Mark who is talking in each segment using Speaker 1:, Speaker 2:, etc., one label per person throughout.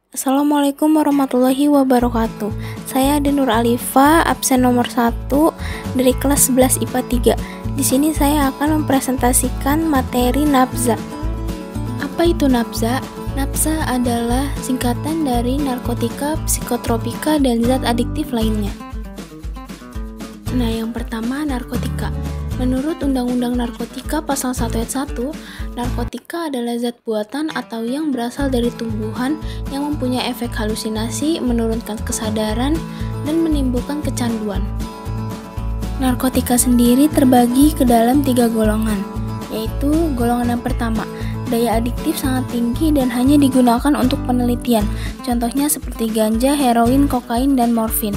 Speaker 1: Assalamualaikum warahmatullahi wabarakatuh. Saya Adenur Alifa, absen nomor 1 dari kelas 11 IPA 3. Di sini saya akan mempresentasikan materi nafza. Apa itu nafza? Nafza adalah singkatan dari narkotika, psikotropika, dan zat adiktif lainnya. Nah, yang pertama narkotika. Menurut Undang-Undang Narkotika Pasal 1 Ayat 1, narkotika adalah zat buatan atau yang berasal dari tumbuhan yang mempunyai efek halusinasi, menurunkan kesadaran, dan menimbulkan kecanduan. Narkotika sendiri terbagi ke dalam 3 golongan, yaitu golongan yang pertama, daya adiktif sangat tinggi dan hanya digunakan untuk penelitian, contohnya seperti ganja, heroin, kokain, dan morfin.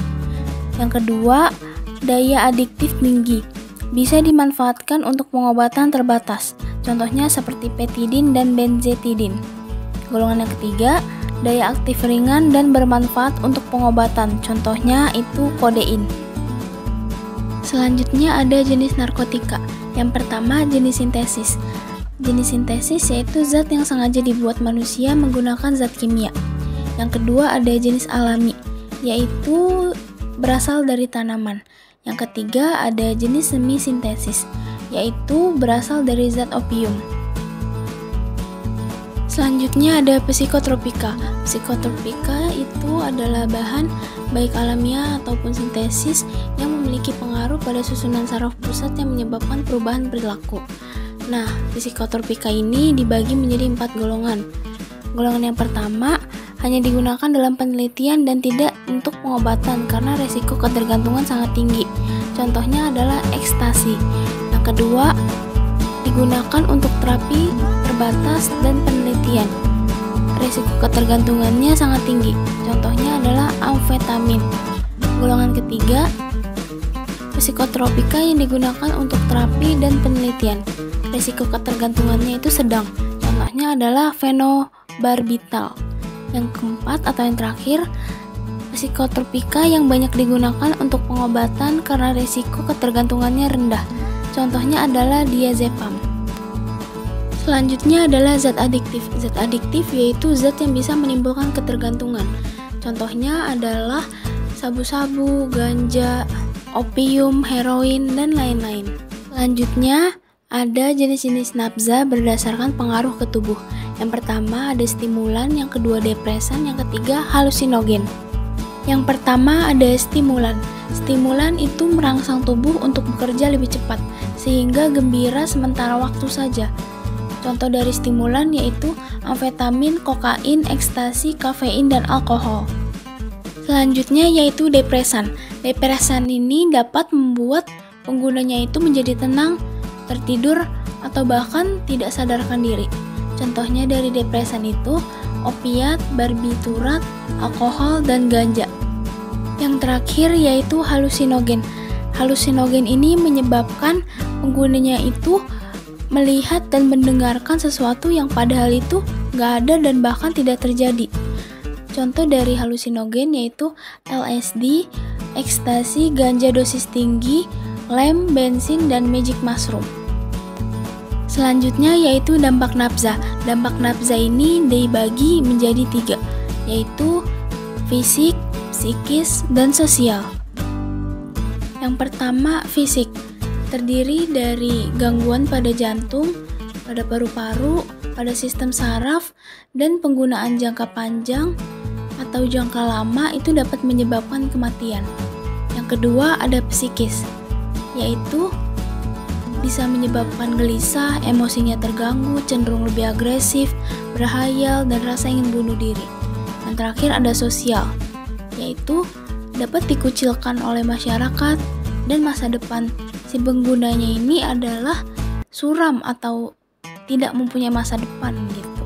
Speaker 1: Yang kedua, daya adiktif tinggi, bisa dimanfaatkan untuk pengobatan terbatas, contohnya seperti petidin dan benzetidin. Golongan yang ketiga, daya aktif ringan dan bermanfaat untuk pengobatan, contohnya itu kodein. Selanjutnya ada jenis narkotika. Yang pertama, jenis sintesis. Jenis sintesis yaitu zat yang sengaja dibuat manusia menggunakan zat kimia. Yang kedua ada jenis alami, yaitu berasal dari tanaman. Yang ketiga ada jenis semi sintesis, yaitu berasal dari zat opium. Selanjutnya ada psikotropika. Psikotropika itu adalah bahan baik alamiah ataupun sintesis yang memiliki pengaruh pada susunan saraf pusat yang menyebabkan perubahan perilaku. Nah, psikotropika ini dibagi menjadi 4 golongan. Golongan yang pertama hanya digunakan dalam penelitian dan tidak untuk pengobatan karena resiko ketergantungan sangat tinggi. Contohnya adalah ekstasi. Yang kedua, digunakan untuk terapi terbatas dan penelitian. Resiko ketergantungannya sangat tinggi. Contohnya adalah amfetamin. Golongan ketiga, psikotropika yang digunakan untuk terapi dan penelitian. Resiko ketergantungannya itu sedang. Contohnya adalah fenobarbital. Yang keempat atau yang terakhir, psikotropika yang banyak digunakan untuk pengobatan karena risiko ketergantungannya rendah. Contohnya adalah diazepam. Selanjutnya adalah zat adiktif. Zat adiktif yaitu zat yang bisa menimbulkan ketergantungan. Contohnya adalah sabu-sabu, ganja, opium, heroin, dan lain-lain. Selanjutnya ada jenis-jenis nafza berdasarkan pengaruh ke tubuh. Yang pertama ada stimulan, yang kedua depresan, yang ketiga halusinogen. Yang pertama ada stimulan. Stimulan itu merangsang tubuh untuk bekerja lebih cepat, sehingga gembira sementara waktu saja. Contoh dari stimulan yaitu amfetamin, kokain, ekstasi, kafein, dan alkohol. Selanjutnya yaitu depresan. Depresan ini dapat membuat penggunanya itu menjadi tenang, tertidur, atau bahkan tidak sadarkan diri. Contohnya dari depresan itu opiat, barbiturat, alkohol, dan ganja. Yang terakhir yaitu halusinogen. Halusinogen ini menyebabkan penggunanya itu melihat dan mendengarkan sesuatu yang padahal itu nggak ada dan bahkan tidak terjadi. Contoh dari halusinogen yaitu LSD, ekstasi, ganja dosis tinggi, lem, bensin, dan magic mushroom. Selanjutnya yaitu dampak nafza. Dampak nafza ini dibagi menjadi 3, yaitu fisik, psikis, dan sosial. Yang pertama fisik, terdiri dari gangguan pada jantung, pada paru-paru, pada sistem saraf, dan penggunaan jangka panjang atau jangka lama itu dapat menyebabkan kematian. Yang kedua ada psikis, yaitu bisa menyebabkan gelisah, emosinya terganggu, cenderung lebih agresif, berhayal, dan rasa ingin bunuh diri. Yang terakhir ada sosial, yaitu dapat dikucilkan oleh masyarakat dan masa depan si penggunanya ini adalah suram atau tidak mempunyai masa depan gitu.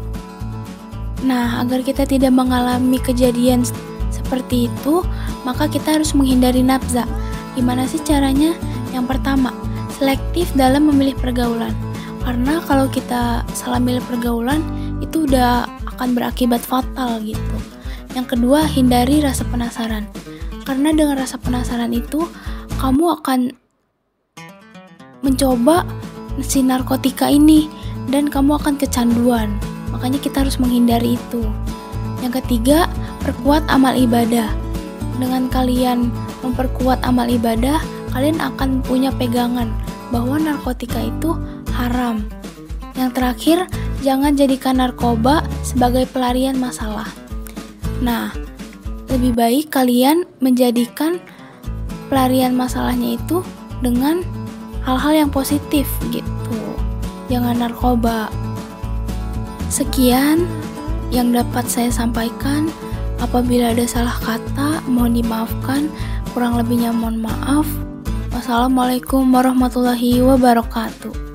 Speaker 1: Nah, agar kita tidak mengalami kejadian seperti itu, maka kita harus menghindari nafza. Gimana sih caranya? Yang pertama, selektif dalam memilih pergaulan. Karena kalau kita salah milih pergaulan, itu udah akan berakibat fatal gitu. Yang kedua, hindari rasa penasaran. Karena dengan rasa penasaran itu, kamu akan mencoba si narkotika ini dan kamu akan kecanduan. Makanya kita harus menghindari itu. Yang ketiga, perkuat amal ibadah. Dengan kalian memperkuat amal ibadah, kalian akan punya pegangan bahwa narkotika itu haram. Yang terakhir, jangan jadikan narkoba sebagai pelarian masalah. Nah, lebih baik kalian menjadikan pelarian masalahnya itu dengan hal-hal yang positif gitu. Jangan narkoba. Sekian yang dapat saya sampaikan. Apabila ada salah kata, mohon dimaafkan. Kurang lebihnya mohon maaf. Wassalamualaikum warahmatullahi wabarakatuh.